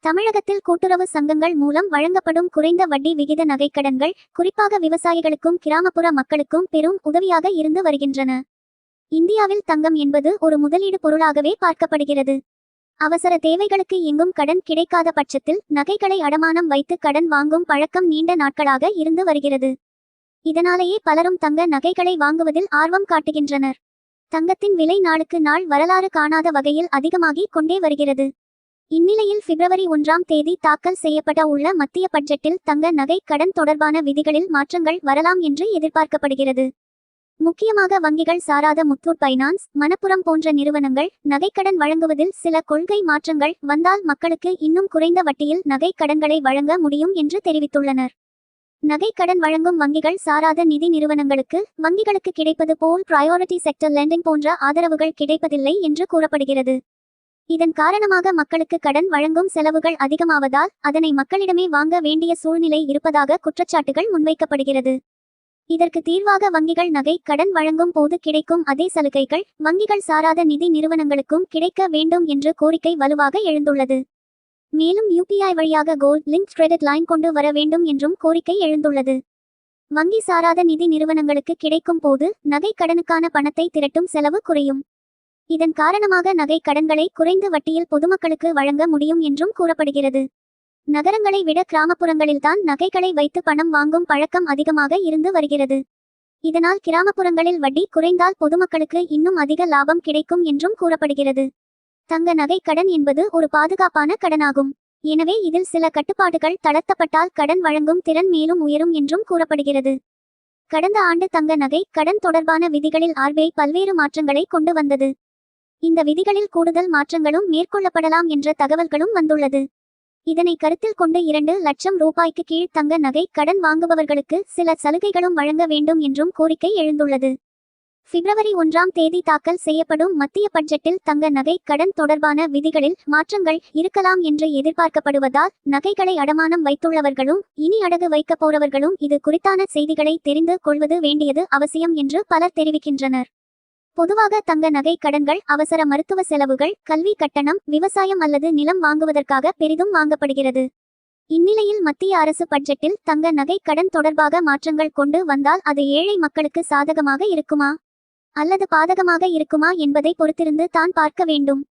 தமிழகத்தில் கூட்டுறவு சங்கங்கள் மூலம் வழங்கப்படும் குறைந்த வட்டி விகித நகைக்கடன்கள் குறிப்பாக விவசாயிகளுக்கும் கிராமப்புற மக்களுக்கும் பெரும் உதவியாக இருந்து வருகின்றன. இந்தியாவில் தங்கம் என்பது ஒரு முதலீடு பொருளாகவே பார்க்கப்படுகிறது. அவசர தேவைகளுக்கு எங்கும் கடன் கிடைக்காத பட்சத்தில் நகைகளை அடமானம் வைத்து கடன் வாங்கும் பழக்கம் நீண்ட நாட்களாக இருந்து வருகிறது. இதனாலேயே பலரும் தங்க நகைகளை வாங்குவதில் ஆர்வம் காட்டுகின்றனர். தங்கத்தின் விலை நாளுக்கு நாள் வரலாறு காணாத வகையில் அதிகமாகிக் கொண்டே வருகிறது. இந்நிலையில் பிப்ரவரி 1ஆம் தேதி தாக்கல் செய்யப்பட உள்ள மத்திய பட்ஜெட்டில் தங்க நகை கடன் தொடர்பான விதிகளில் மாற்றங்கள் வரலாம் என்று எதிர்பார்க்கப்படுகிறது. முக்கியமாக வங்கிகள் சாராத முத்தூட் பைனான்ஸ், மணப்புரம் போன்ற நிறுவனங்கள் நகைக்கடன் வழங்குவதில் சில கொள்கை மாற்றங்கள் வந்தால் மக்களுக்கு இன்னும் குறைந்த வட்டியில் நகை கடன்களை வழங்க முடியும் என்று தெரிவித்துள்ளனர். நகை கடன் வழங்கும் வங்கிகள் சாராத நிதி நிறுவனங்களுக்கு வங்கிகளுக்கு கிடைப்பது போல் பிரையாரிட்டி செக்டர் லெண்டிங் போன்ற ஆதரவுகள் கிடைப்பதில்லை என்று கூறப்படுகிறது. இதன் காரணமாக மக்களுக்கு கடன் வழங்கும் செலவுகள் அதிகமாவதால் அதனை மக்களிடமே வாங்க வேண்டிய சூழ்நிலை இருப்பதாக குற்றச்சாட்டுகள் முன்வைக்கப்படுகிறது. இதற்கு தீர்வாக வங்கிகள் நகை கடன் வழங்கும் போது கிடைக்கும் அதே சலுகைகள் வங்கிகள் சாராத நிதி நிறுவனங்களுக்கும் கிடைக்க வேண்டும் என்று கோரிக்கை வலுவாக எழுந்துள்ளது. மேலும் UPI வழியாக கோல்ட் லிங்க் கிரெடிட் லைன் கொண்டு வர வேண்டும் என்றும் கோரிக்கை எழுந்துள்ளது. வங்கி சாராத நிதி நிறுவனங்களுக்கு கிடைக்கும் போது நகை கடனுக்கான பணத்தை திரட்டும் செலவு குறையும். இதன் காரணமாக நகை கடன்களை குறைந்த வட்டியில் பொதுமக்களுக்கு வழங்க முடியும் என்றும் கூறப்படுகிறது. நகரங்களை விட கிராமப்புறங்களில்தான் நகைகளை வைத்து பணம் வாங்கும் பழக்கம் அதிகமாக இருந்து வருகிறது. இதனால் கிராமப்புறங்களில் வட்டி குறைந்தால் பொதுமக்களுக்கு இன்னும் அதிக லாபம் கிடைக்கும் என்றும் கூறப்படுகிறது. தங்க நகை கடன் என்பது ஒரு பாதுகாப்பான கடனாகும். எனவே இதில் சில கட்டுப்பாடுகள் தளர்த்தப்பட்டால் கடன் வழங்கும் திறன் மேலும் உயரும் என்றும் கூறப்படுகிறது. கடந்த ஆண்டு தங்க நகை கடன் தொடர்பான விதிகளில் RBI பல்வேறு மாற்றங்களை கொண்டு வந்தது. இந்த விதிகளில் கூடுதல் மாற்றங்களும் மேற்கொள்ளப்படலாம் என்ற தகவல்களும் வந்துள்ளது. இதனை கருத்தில் கொண்டு 2 லட்சம் ரூபாய்க்கு கீழ் தங்க நகை கடன் வாங்குபவர்களுக்கு சில சலுகைகளும் வழங்க வேண்டும் என்றும் கோரிக்கை எழுந்துள்ளது. பிப்ரவரி 1ஆம் தேதி தாக்கல் செய்யப்படும் மத்திய பட்ஜெட்டில் தங்க நகை கடன் தொடர்பான விதிகளில் மாற்றங்கள் இருக்கலாம் என்று எதிர்பார்க்கப்படுவதால் நகைகளை அடமானம் வைத்துள்ளவர்களும் இனி அடகு வைக்கப் போறவர்களும் இது குறித்தான செய்திகளை தெரிந்து கொள்வது வேண்டியது அவசியம் என்று பலர் தெரிவிக்கின்றனர். பொதுவாக தங்க நகை கடன்கள் அவசர மருத்துவ செலவுகள், கல்வி கட்டணம், விவசாயம் அல்லது நிலம் வாங்குவதற்காக பெரிதும் வாங்கப்படுகிறது. இந்நிலையில் மத்திய அரசு பட்ஜெட்டில் தங்க நகை கடன் தொடர்பாக மாற்றங்கள் கொண்டு வந்தால் அது ஏழை மக்களுக்கு சாதகமாக இருக்குமா அல்லது பாதகமாக இருக்குமா என்பதை பொறுத்திருந்து தான் பார்க்க வேண்டும்.